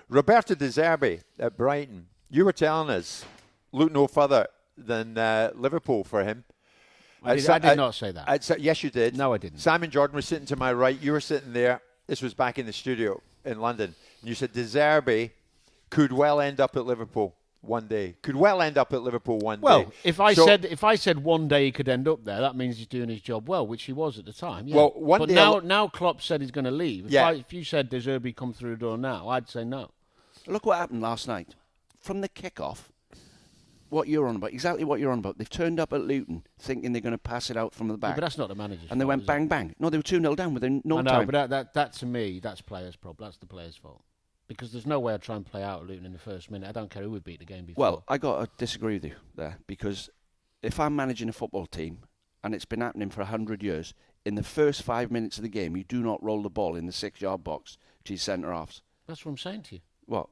Roberto De Zerbi at Brighton. You were telling us, look no further than Liverpool for him. I did not say that. Yes, you did. No, I didn't. Simon Jordan was sitting to my right. You were sitting there. This was back in the studio in London. And you said De Zerbi could well end up at Liverpool one day. Well, if I said one day he could end up there, that means he's doing his job well, which he was at the time. Yeah. Well, now Klopp said he's going to leave. If you said De Zerbi come through the door now, I'd say no. Look what happened last night. From the kick-off, exactly what you're on about. They've turned up at Luton thinking they're going to pass it out from the back. Yeah, but that's not the manager's And they went bang, bang. No, they were 2-0 down within no time. But that to me, that's players' problem. That's the players' fault. Because there's no way I'd try and play out at Luton in the first minute. I don't care who would beat the game before. Well, I got to disagree with you there. Because if I'm managing a football team, and it's been happening for 100 years, in the first 5 minutes of the game, you do not roll the ball in the 6-yard box to your centre-halves. That's what I'm saying to you. What?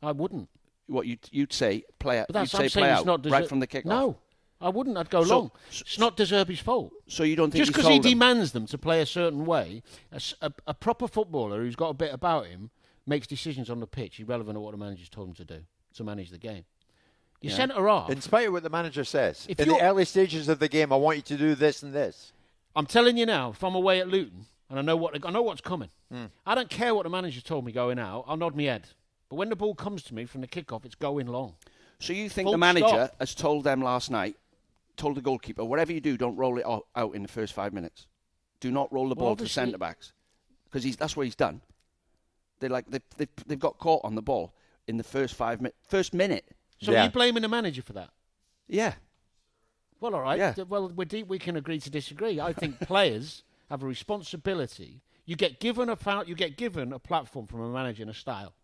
I wouldn't. What you'd say play out? But You'd say play out right from the kick-off. No, I wouldn't. I'd go long. It's not De Zerbi's fault. So you don't think just because he demands them to play a certain way, a proper footballer who's got a bit about him makes decisions on the pitch irrelevant of what the manager's told him to do to manage the game. Your centre-half. In spite of what the manager says, in the early stages of the game, I want you to do this and this. I'm telling you now, if I'm away at Luton and I know what's coming, I don't care what the manager told me going out. I'll nod my head. But when the ball comes to me from the kickoff, it's going long. So you think the manager has told them last night, told the goalkeeper, whatever you do, don't roll it out in the first 5 minutes. Do not roll the ball to centre backs, because that's what he's done. They've got caught on the ball in the first minute. So are you blaming the manager for that? Yeah. Well, all right. Yeah. Well, we can agree to disagree. I think players have a responsibility. You get given a platform from a manager and a style.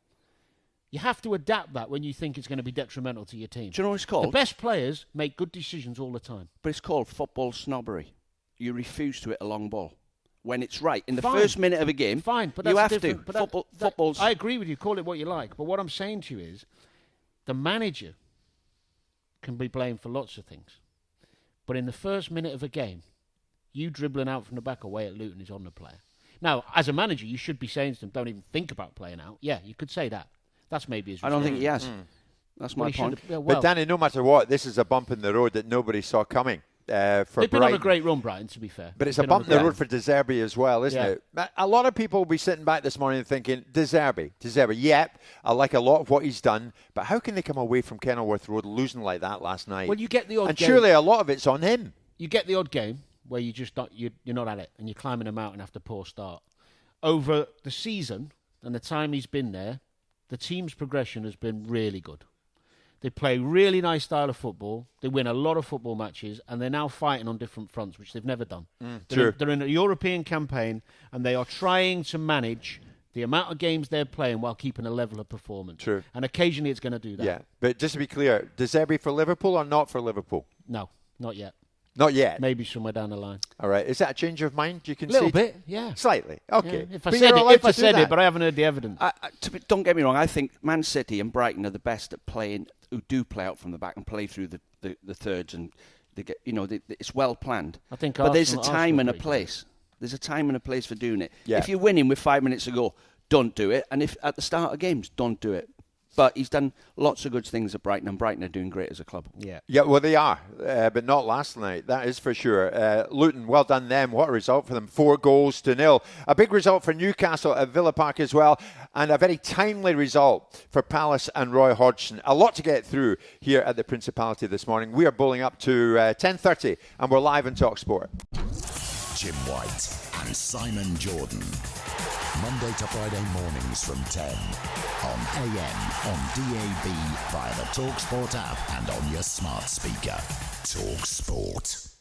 You have to adapt that when you think it's going to be detrimental to your team. Do you know what it's called? The best players make good decisions all the time. But it's called football snobbery. You refuse to hit a long ball when it's right. In the first minute of a game, but you that's have different. to. But Football's... I agree with you. Call it what you like. But what I'm saying to you is the manager can be blamed for lots of things. But in the first minute of a game, you dribbling out from the back away at Luton is on the player. Now, as a manager, you should be saying to them, don't even think about playing out. Yeah, you could say that. That's maybe his response. I don't think he has. That's my point. But Danny, no matter what, this is a bump in the road that nobody saw coming. For They've been Brighton. on a great run, Brighton, to be fair. But it's a bump in the road for De Zerbi as well, isn't it? A lot of people will be sitting back this morning thinking, De Zerbi, yep, I like a lot of what he's done, but how can they come away from Kenilworth Road losing like that last night? Well, you get the odd and game. Surely a lot of it's on him. You get the odd game where you're not at it, and you're climbing a mountain after a poor start. Over the season and the time he's been there, the team's progression has been really good. They play really nice style of football. They win a lot of football matches, and they're now fighting on different fronts, which they've never done. They're in a European campaign, and they are trying to manage the amount of games they're playing while keeping a level of performance. True. And occasionally it's going to do that. Yeah, but just to be clear, De Zerbi for Liverpool or not for Liverpool? No, not yet. Not yet? Maybe somewhere down the line. All right. Is that a change of mind? You can a little bit, yeah. Slightly. Okay. Yeah. If I said it, but I haven't heard the evidence. Don't get me wrong. I think Man City and Brighton are the best at playing, who do play out from the back and play through the thirds, and they get, it's well planned. I think but there's a time and a place. There's a time and a place for doing it. Yeah. If you're winning with 5 minutes to go, don't do it. And if at the start of games, don't do it. But he's done lots of good things at Brighton, and Brighton are doing great as a club. Yeah, well, they are, but not last night. That is for sure. Luton, well done them. What a result for them. 4-0. A big result for Newcastle at Villa Park as well, and a very timely result for Palace and Roy Hodgson. A lot to get through here at the Principality this morning. We are bowling up to 10:30, and we're live on talkSPORT. Jim White and Simon Jordan. Monday to Friday mornings from 10 on AM, on DAB, via the talkSPORT app and on your smart speaker. talkSPORT.